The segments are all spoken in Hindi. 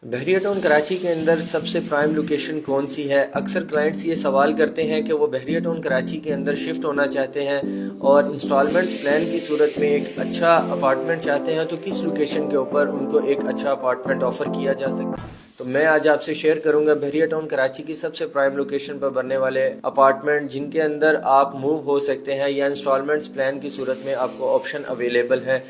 बहरिया टाउन कराची के अंदर सबसे प्राइम लोकेशन कौन सी है। अक्सर क्लाइंट्स ये सवाल करते हैं कि वो बहरिया टाउन कराची के अंदर शिफ्ट होना चाहते हैं और इंस्टॉलमेंट्स प्लान की सूरत में एक अच्छा अपार्टमेंट चाहते हैं, तो किस लोकेशन के ऊपर उनको एक अच्छा अपार्टमेंट ऑफ़र किया जा सकता है। तो मैं आज आपसे शेयर करूंगा बहरिया टाउन कराची की सबसे प्राइम लोकेशन पर बनने वाले अपार्टमेंट जिनके अंदर आप मूव हो सकते हैं या इंस्टॉलमेंट्स प्लान की सूरत में आपको ऑप्शन अवेलेबल है।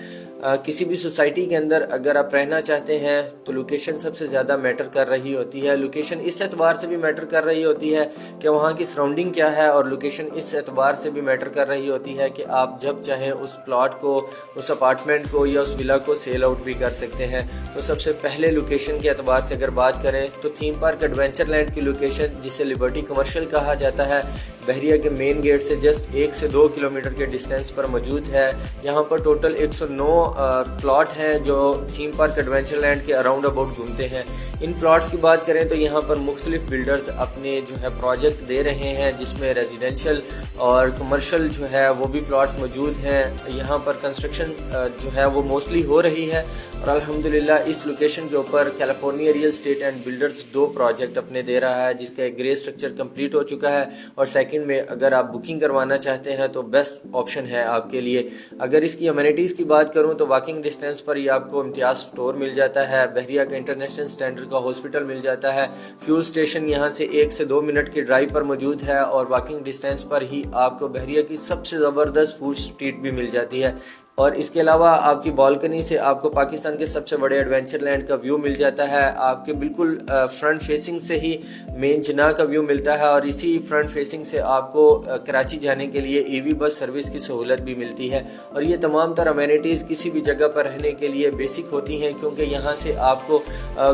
किसी भी सोसाइटी के अंदर अगर आप रहना चाहते हैं तो लोकेशन सबसे ज़्यादा मैटर कर रही होती है। लोकेशन इस एतबार से भी मैटर कर रही होती है कि वहाँ की सराउंडिंग क्या है, और लोकेशन इस एतबार से भी मैटर कर रही होती है कि आप जब चाहें उस प्लॉट को, उस अपार्टमेंट को या उस विला को सेल आउट भी कर सकते हैं। तो सबसे पहले लोकेशन के एतबार से अगर बात करें तो थीम पार्क एडवेंचर लैंड की लोकेशन, जिसे लिबर्टी कमर्शियल कहा जाता है, बहरिया के मेन गेट से जस्ट 1 से 2 किलोमीटर के डिस्टेंस पर मौजूद है। यहाँ पर टोटल 109 प्लॉट हैं जो थीम पार्क एडवेंचर लैंड के अराउंड अबाउट घूमते हैं। इन प्लॉट्स की बात करें तो यहाँ पर मुख्तलिफ बिल्डर्स अपने जो है प्रोजेक्ट दे रहे हैं, जिसमें रेजिडेंशियल और कमर्शियल जो है वो भी प्लॉट्स मौजूद हैं। यहाँ पर कंस्ट्रक्शन जो है वो मोस्टली हो रही है और अल्हम्दुलिल्लाह इस लोकेशन के ऊपर California real estate and builders 2 project अपने दे रहा है, जिसका एक ग्रे स्ट्रक्चर कंप्लीट हो चुका है और सेकंड में अगर आप बुकिंग करवाना चाहते हैं तो बेस्ट ऑप्शन है आपके लिए। अगर इसकी अमेनिटीज़ की बात करूं तो वॉकिंग डिस्टेंस पर ही आपको इम्तियाज़ स्टोर मिल जाता है, बहरिया का इंटरनेशनल स्टैंडर्ड का हॉस्पिटल मिल जाता है, फ्यूल स्टेशन यहाँ से 1 से 2 मिनट की ड्राइव पर मौजूद है और वॉकिंग डिस्टेंस पर ही आपको बहरिया की सबसे ज़बरदस्त फूड स्ट्रीट भी मिल जाती है। और इसके अलावा आपकी बालकनी से आपको पाकिस्तान के सबसे बड़े एडवेंचर लैंड का व्यू मिल जाता है। आपके बिल्कुल फ्रंट फेसिंग से ही मेन जिना का व्यू मिलता है और इसी फ्रंट फेसिंग से आपको कराची जाने के लिए ईवी बस सर्विस की सहूलत भी मिलती है। और ये तमाम तर अमेनिटीज़ किसी भी जगह पर रहने के लिए बेसिक होती हैं, क्योंकि यहाँ से आपको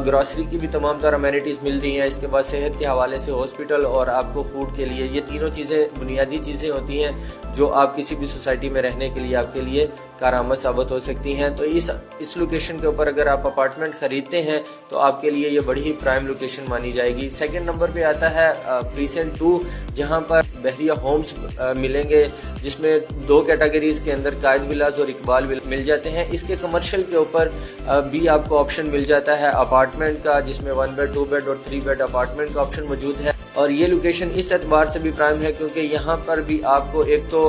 ग्रॉसरी की भी तमाम तर अमेनिटीज़ मिल रही हैं। इसके बाद सेहत के हवाले से हॉस्पिटल और आपको फूड के लिए, ये तीनों चीज़ें बुनियादी चीज़ें होती हैं जो आप किसी भी सोसाइटी में रहने के लिए आपके लिए कारआमद साबित हो सकती हैं। तो इस लोकेशन के ऊपर अगर आप अपार्टमेंट ख़रीदते हैं तो आपके लिए ये बड़ी ही प्राइम लोकेशन मानी जाएगी। सेकंड नंबर पे आता है प्रीसेंट 2, जहां पर बहरिया होम्स मिलेंगे, जिसमें 2 कैटेगरीज के अंदर कायद विलाज और इकबाल विला मिल जाते हैं। इसके कमर्शियल के ऊपर भी आपको ऑप्शन मिल जाता है अपार्टमेंट का, जिसमें 1 बेड 2 बेड और 3 बेड अपार्टमेंट का ऑप्शन मौजूद है। और ये लोकेशन इस एतबार से भी प्राइम है क्योंकि यहाँ पर भी आपको एक तो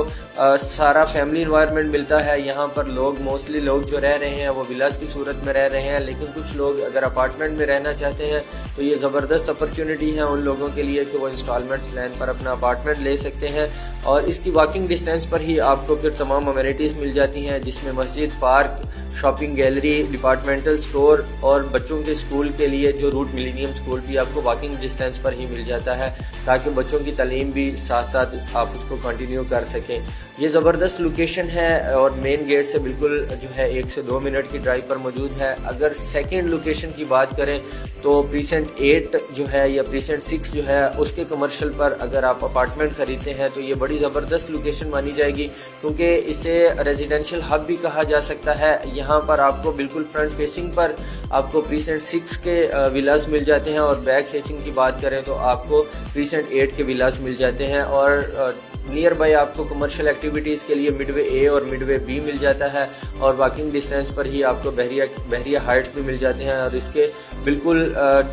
सारा फैमिली इन्वायरमेंट मिलता है। यहाँ पर मोस्टली लोग जो रह रहे हैं वो विलास की सूरत में रह रहे हैं, लेकिन कुछ लोग अगर अपार्टमेंट में रहना चाहते हैं तो ये ज़बरदस्त अपॉर्चुनिटी है उन लोगों के लिए कि वो इंस्टॉलमेंट्स प्लान पर अपना अपार्टमेंट ले सकते हैं। और इसकी वॉकिंग डिस्टेंस पर ही आपको फिर तमाम अमेनिटीज़ मिल जाती हैं, जिसमें मस्जिद, park, shopping gallery, departmental store और बच्चों के स्कूल के लिए जो रूट मिलेनियम स्कूल भी आपको वॉकिंग डिस्टेंस पर ही मिल जाता है, ताकि बच्चों की तालीम भी साथ साथ आप उसको कंटिन्यू कर सकें। ये ज़बरदस्त लोकेशन है और मेन गेट से बिल्कुल जो है 1 से 2 मिनट की ड्राइव पर मौजूद है। अगर सेकेंड लोकेशन की बात करें तो प्रीसेंट 8 जो है या प्रीसेंट 6 जो है उसके कमर्शियल पर अगर आप अपार्टमेंट ख़रीदते हैं तो ये बड़ी ज़बरदस्त लोकेशन मानी जाएगी, क्योंकि इसे रेजिडेंशियल हब भी कहा जा सकता है। यहाँ पर आपको बिल्कुल फ्रंट फेसिंग पर आपको प्रीसेंट 6 के विलास मिल जाते हैं और बैक फेसिंग की बात करें तो आपको प्रीसेंट 8 के विलास मिल जाते हैं। और नियर बाय आपको कमर्शियल एक्टिविटीज़ के लिए मिडवे ए और मिडवे बी मिल जाता है और वॉकिंग डिस्टेंस पर ही आपको बहरिया हाइट्स भी मिल जाते हैं। और इसके बिल्कुल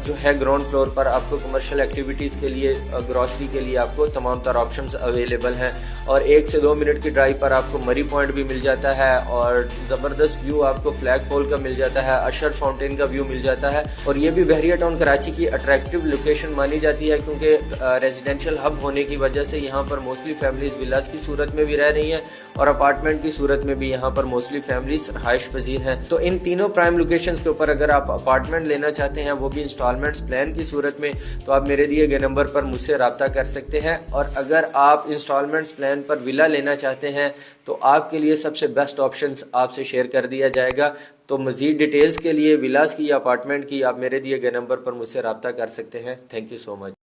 जो है ग्राउंड फ्लोर पर आपको कमर्शियल एक्टिविटीज़ के लिए, ग्रॉसरी के लिए आपको तमाम तरह ऑप्शंस अवेलेबल हैं। और 1 से 2 मिनट की ड्राइव पर आपको मरी पॉइंट भी मिल जाता है और ज़बरदस्त व्यू आपको फ्लैग पोल का मिल जाता है, अशर फाउंटेन का व्यू मिल जाता है। और ये भी बहरिया टाउन कराची की अट्रैक्टिव लोकेशन मानी जाती है, क्योंकि रेजिडेंशियल हब होने की वजह से यहाँ पर मोस्टली फैमिलीज विलास की सूरत में भी रह रही हैं और अपार्टमेंट की सूरत में भी यहाँ पर मोस्टली फैमिलीज रहायश पजीर हैं। तो इन तीनों प्राइम लोकेशंस के ऊपर अगर आप अपार्टमेंट लेना चाहते हैं, वो भी इंस्टॉलमेंट्स प्लान की सूरत में, तो आप मेरे दिए गए नंबर पर मुझसे रब्ता कर सकते हैं। और अगर आप इंस्टॉलमेंट्स प्लान पर विला लेना चाहते हैं तो आपके लिए सबसे बेस्ट ऑप्शंस आपसे शेयर कर दिया जाएगा। तो मज़ीद डिटेल्स के लिए विलास की या अपार्टमेंट की आप मेरे दिए गए नंबर पर मुझसे रब्ता कर सकते हैं। Thank you so much.